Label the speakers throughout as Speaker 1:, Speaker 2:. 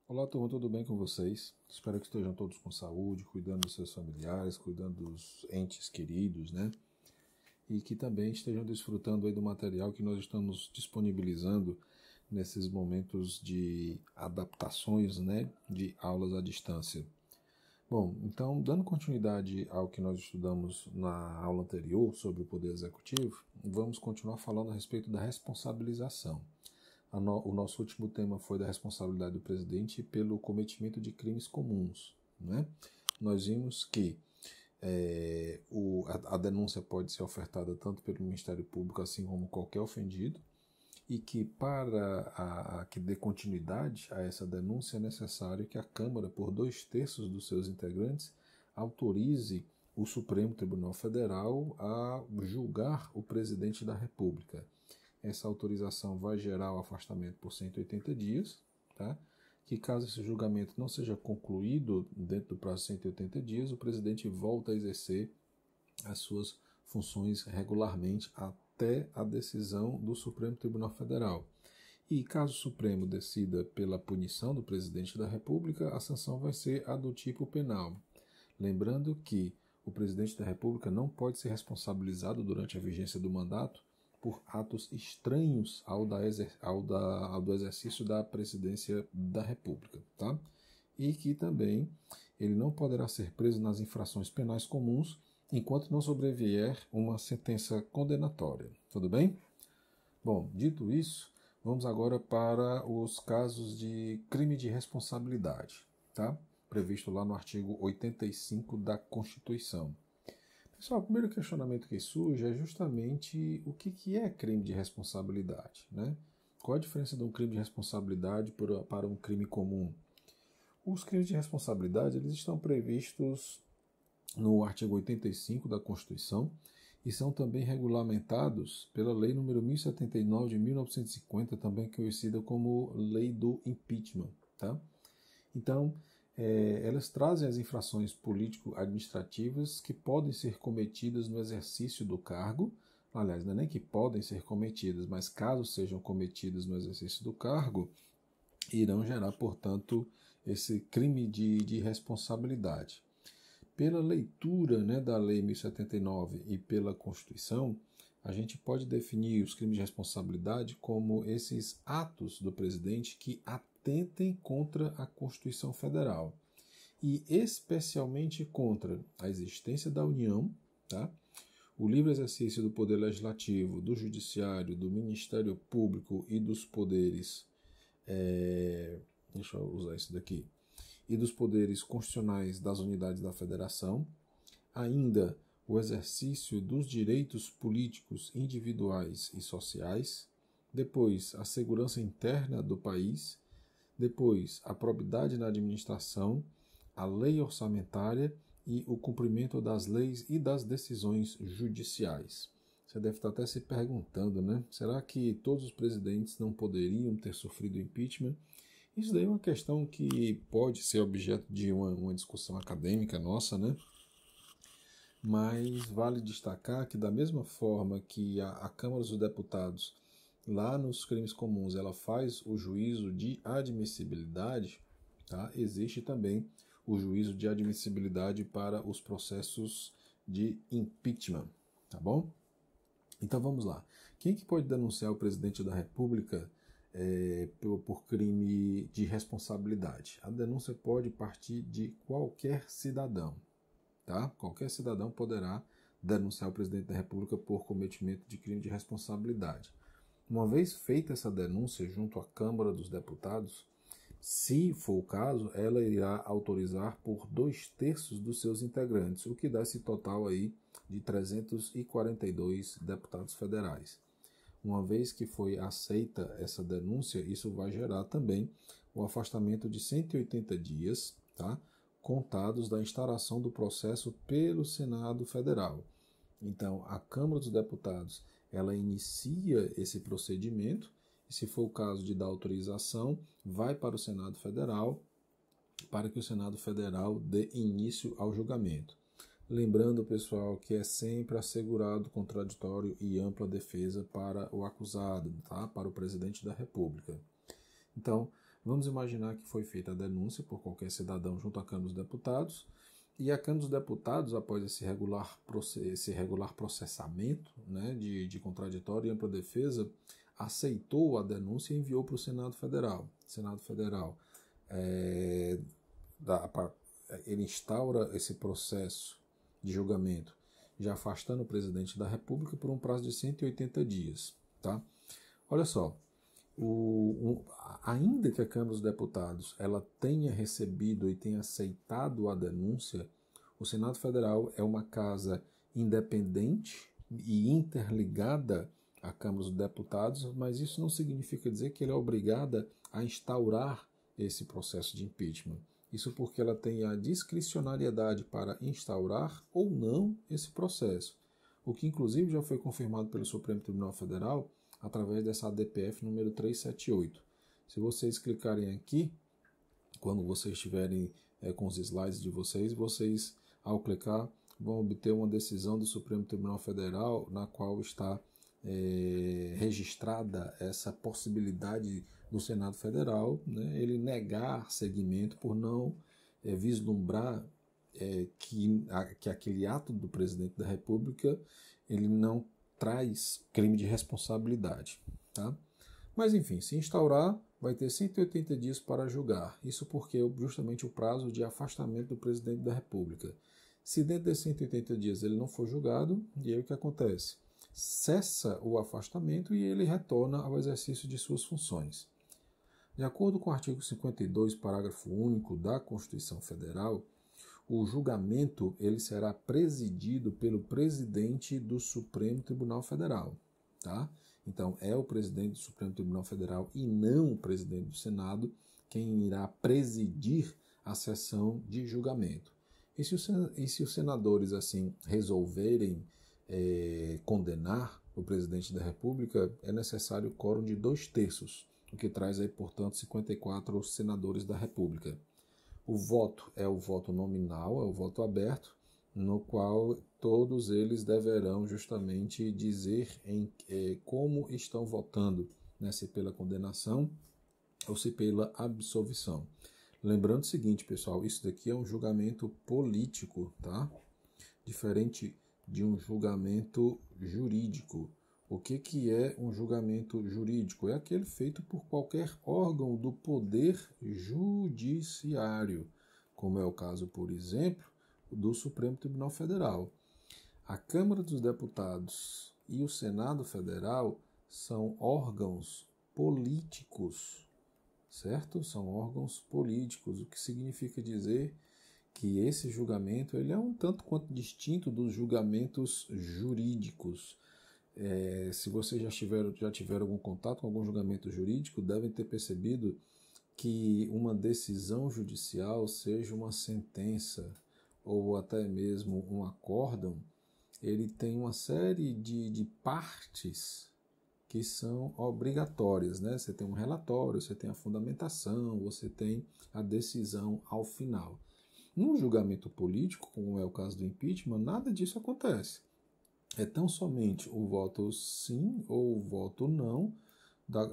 Speaker 1: Olá, turma, tudo bem com vocês? Espero que estejam todos com saúde, cuidando dos seus familiares, cuidando dos entes queridos, né? E que também estejam desfrutando aí do material que nós estamos disponibilizando nesses momentos de adaptações, né? De aulas à distância. Bom, então, dando continuidade ao que nós estudamos na aula anterior sobre o Poder Executivo, vamos continuar falando a respeito da responsabilização. O nosso último tema foi da responsabilidade do presidente pelo cometimento de crimes comuns. Né? Nós vimos que a denúncia pode ser ofertada tanto pelo Ministério Público assim como qualquer ofendido, e que para que dê continuidade a essa denúncia é necessário que a Câmara, por 2/3 dos seus integrantes, autorize o Supremo Tribunal Federal a julgar o presidente da República. Essa autorização vai gerar o afastamento por 180 dias, tá? Que caso esse julgamento não seja concluído dentro do prazo de 180 dias, o presidente volta a exercer as suas funções regularmente até a decisão do Supremo Tribunal Federal. E caso o Supremo decida pela punição do presidente da República, a sanção vai ser a do tipo penal. Lembrando que o presidente da República não pode ser responsabilizado durante a vigência do mandato por atos estranhos ao do exercício da presidência da República. Tá? E que também ele não poderá ser preso nas infrações penais comuns enquanto não sobrevier uma sentença condenatória. Tudo bem? Bom, dito isso, vamos agora para os casos de crime de responsabilidade, tá? Previsto lá no artigo 85 da Constituição. Pessoal, o primeiro questionamento que surge é justamente o que é crime de responsabilidade, né? Qual a diferença de um crime de responsabilidade para um crime comum? Os crimes de responsabilidade eles estão previstos no artigo 85 da Constituição e são também regulamentados pela Lei nº 1079 de 1950, também conhecida como Lei do Impeachment. Tá? Então, elas trazem as infrações político-administrativas que podem ser cometidas no exercício do cargo. Aliás, não é nem que podem ser cometidas, mas caso sejam cometidas no exercício do cargo, irão gerar, portanto, esse crime de responsabilidade. Pela leitura, né, da Lei 1079 e pela Constituição, a gente pode definir os crimes de responsabilidade como esses atos do presidente que atentem contra a Constituição Federal e especialmente contra a existência da União, tá? O livre exercício do poder legislativo, do judiciário, do Ministério Público e dos poderes... deixa eu usar isso daqui e dos poderes constitucionais das unidades da federação, ainda o exercício dos direitos políticos individuais e sociais, depois a segurança interna do país, depois a probidade na administração, a lei orçamentária e o cumprimento das leis e das decisões judiciais. Você deve estar até se perguntando, né? Será que todos os presidentes não poderiam ter sofrido impeachment? Isso daí é uma questão que pode ser objeto de uma discussão acadêmica nossa, né? Mas vale destacar que da mesma forma que a Câmara dos Deputados, lá nos crimes comuns, ela faz o juízo de admissibilidade, tá? Existe também o juízo de admissibilidade para os processos de impeachment, tá bom? Então vamos lá. Quem que pode denunciar o presidente da República por crime de responsabilidade? A denúncia pode partir de qualquer cidadão. Tá? Qualquer cidadão poderá denunciar o presidente da República por cometimento de crime de responsabilidade. Uma vez feita essa denúncia junto à Câmara dos Deputados, se for o caso, ela irá autorizar por 2/3 dos seus integrantes, o que dá esse total aí de 342 deputados federais. Uma vez que foi aceita essa denúncia, isso vai gerar também o afastamento de 180 dias, tá? Contados da instauração do processo pelo Senado Federal. Então, a Câmara dos Deputados, ela inicia esse procedimento, e se for o caso de dar autorização, vai para o Senado Federal, para que o Senado Federal dê início ao julgamento. Lembrando, pessoal, que é sempre assegurado contraditório e ampla defesa para o acusado, tá? Para o presidente da República. Então, Vamos imaginar que foi feita a denúncia por qualquer cidadão junto à Câmara dos Deputados, e a Câmara dos Deputados, após esse regular processamento, né, de contraditório e ampla defesa, aceitou a denúncia e enviou para o Senado Federal. O Senado Federal ele instaura esse processo de julgamento, já afastando o presidente da República por um prazo de 180 dias. Tá? Olha só, ainda que a Câmara dos Deputados ela tenha recebido e tenha aceitado a denúncia, o Senado Federal é uma casa independente e interligada à Câmara dos Deputados, mas isso não significa dizer que ela é obrigada a instaurar esse processo de impeachment. Isso porque ela tem a discricionariedade para instaurar ou não esse processo, o que inclusive já foi confirmado pelo Supremo Tribunal Federal através dessa ADPF número 378. Se vocês clicarem aqui, quando vocês estiverem com os slides de vocês, ao clicar, vão obter uma decisão do Supremo Tribunal Federal na qual está registrada essa possibilidade do Senado Federal, né, ele negar seguimento por não vislumbrar que aquele ato do presidente da República ele não traz crime de responsabilidade. Tá? Mas enfim, se instaurar, vai ter 180 dias para julgar. Isso porque é justamente o prazo de afastamento do presidente da República. Se dentro desses 180 dias ele não for julgado, e aí o que acontece? Cessa o afastamento e ele retorna ao exercício de suas funções. De acordo com o artigo 52, parágrafo único da Constituição Federal, o julgamento ele será presidido pelo presidente do Supremo Tribunal Federal. Tá? Então, é o presidente do Supremo Tribunal Federal e não o presidente do Senado quem irá presidir a sessão de julgamento. E se os senadores assim resolverem condenar o presidente da República, é necessário quórum de 2/3, o que traz aí, portanto, 54 senadores da República. O voto é o voto nominal, é o voto aberto, no qual todos eles deverão justamente dizer como estão votando, né, se pela condenação ou se pela absolvição. Lembrando o seguinte, pessoal, isso daqui é um julgamento político, tá? Diferente de um julgamento jurídico. O que é um julgamento jurídico? É aquele feito por qualquer órgão do poder judiciário, como é o caso, por exemplo, do Supremo Tribunal Federal. A Câmara dos Deputados e o Senado Federal são órgãos políticos, certo? São órgãos políticos, o que significa dizer que esse julgamento ele é um tanto quanto distinto dos julgamentos jurídicos. Se vocês já tiveram algum contato com algum julgamento jurídico, devem ter percebido que uma decisão judicial, seja uma sentença ou até mesmo um acórdão, ele tem uma série de partes que são obrigatórias, né? Você tem um relatório, você tem a fundamentação, você tem a decisão ao final. Num julgamento político, como é o caso do impeachment, nada disso acontece. É tão somente o voto sim ou o voto não,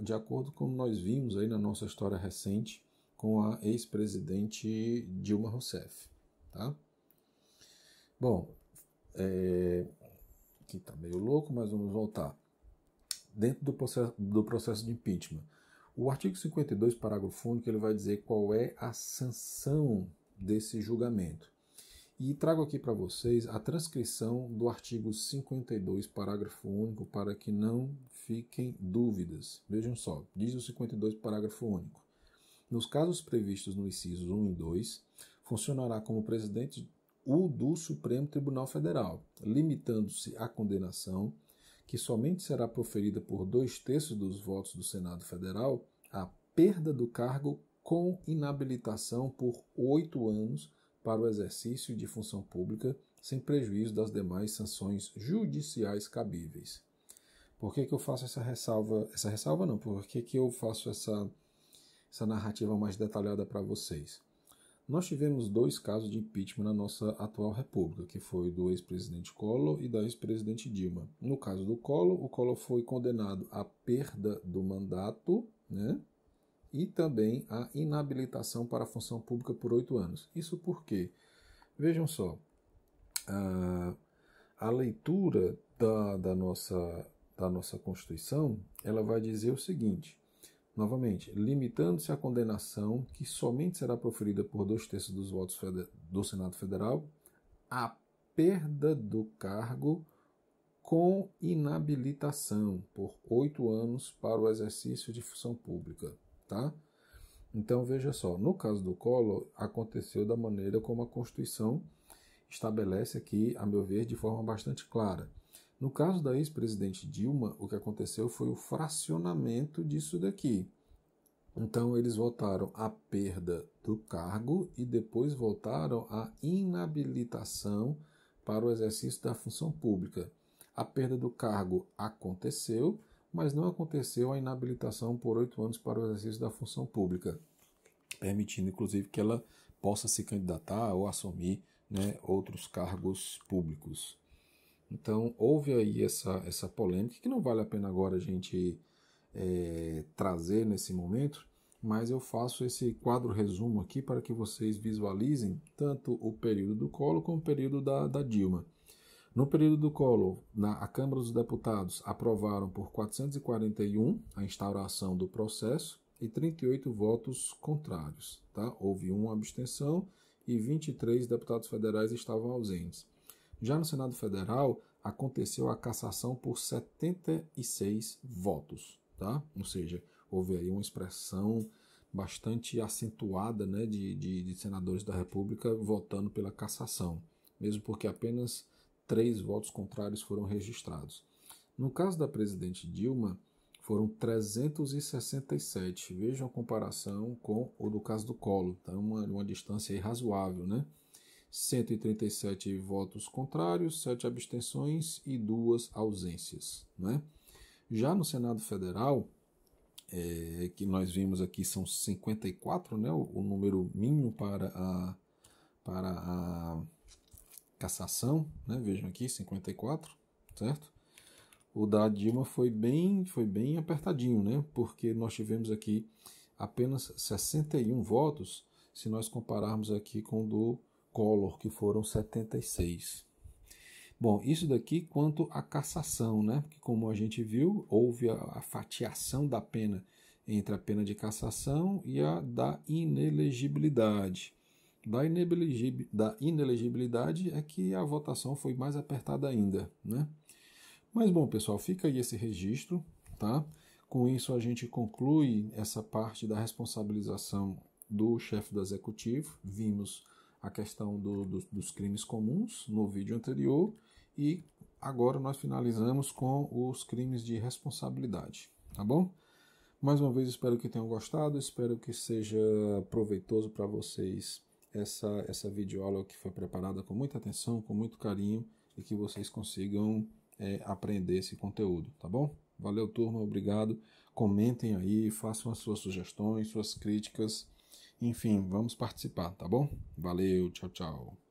Speaker 1: de acordo com como nós vimos aí na nossa história recente com a ex-presidente Dilma Rousseff. Tá? Bom, aqui está meio louco, mas vamos voltar. Dentro do processo de impeachment, o artigo 52, parágrafo único, ele vai dizer qual é a sanção desse julgamento. E trago aqui para vocês a transcrição do artigo 52, parágrafo único, para que não fiquem dúvidas. Vejam só, diz o 52, parágrafo único. Nos casos previstos no incisos 1 e 2, funcionará como presidente o do Supremo Tribunal Federal, limitando-se à condenação, que somente será proferida por 2/3 dos votos do Senado Federal, a perda do cargo com inabilitação por 8 anos para o exercício de função pública, sem prejuízo das demais sanções judiciais cabíveis. Por que eu faço essa ressalva? Essa ressalva não, por que eu faço essa narrativa mais detalhada para vocês? Nós tivemos 2 casos de impeachment na nossa atual república, que foi do ex-presidente Collor e da ex-presidente Dilma. No caso do Collor, o Collor foi condenado à perda do mandato, né? e também a inabilitação para a função pública por 8 anos. Isso por quê? Vejam só, a leitura da nossa Constituição, ela vai dizer o seguinte, novamente, limitando-se à condenação que somente será proferida por 2/3 dos votos do Senado Federal, a perda do cargo com inabilitação por 8 anos para o exercício de função pública, tá? Então, veja só, no caso do Collor, aconteceu da maneira como a Constituição estabelece aqui, a meu ver, de forma bastante clara. No caso da ex-presidente Dilma, o que aconteceu foi o fracionamento disso daqui. Então, eles votaram a perda do cargo e depois votaram a inabilitação para o exercício da função pública. A perda do cargo aconteceu, mas não aconteceu a inabilitação por 8 anos para o exercício da função pública, permitindo, inclusive, que ela possa se candidatar ou assumir, né, outros cargos públicos. Então, houve aí essa polêmica, que não vale a pena agora a gente trazer nesse momento, mas eu faço esse quadro resumo aqui para que vocês visualizem tanto o período do Collor como o período da Dilma. No período do Collor, a Câmara dos Deputados aprovaram por 441 a instauração do processo e 38 votos contrários. Tá? Houve uma abstenção e 23 deputados federais estavam ausentes. Já no Senado Federal, aconteceu a cassação por 76 votos. Tá? Ou seja, houve aí uma expressão bastante acentuada, né, de senadores da República votando pela cassação, mesmo porque apenas 3 votos contrários foram registrados. No caso da presidente Dilma, foram 367. Vejam a comparação com o do caso do Collor. Então, uma distância aí razoável, né? 137 votos contrários, 7 abstenções e 2 ausências, né? Já no Senado Federal, que nós vimos aqui são 54, né? O número mínimo para a cassação, né? Vejam aqui, 54, certo? O da Dilma foi bem apertadinho, né? Porque nós tivemos aqui apenas 61 votos, se nós compararmos aqui com o do Collor, que foram 76. Bom, isso daqui quanto à cassação, né? Porque como a gente viu, houve a fatiação da pena entre a pena de cassação e a da inelegibilidade. Da inelegibilidade é que a votação foi mais apertada ainda, né? Mas bom, pessoal, fica aí esse registro, tá? Com isso a gente conclui essa parte da responsabilização do chefe do executivo. Vimos a questão dos crimes comuns no vídeo anterior e agora nós finalizamos com os crimes de responsabilidade, tá bom? Mais uma vez espero que tenham gostado, espero que seja proveitoso para vocês essa videoaula que foi preparada com muita atenção, com muito carinho e que vocês consigam aprender esse conteúdo, tá bom? Valeu, turma, obrigado. Comentem aí, façam as suas sugestões, suas críticas, enfim, vamos participar, tá bom? Valeu, tchau, tchau.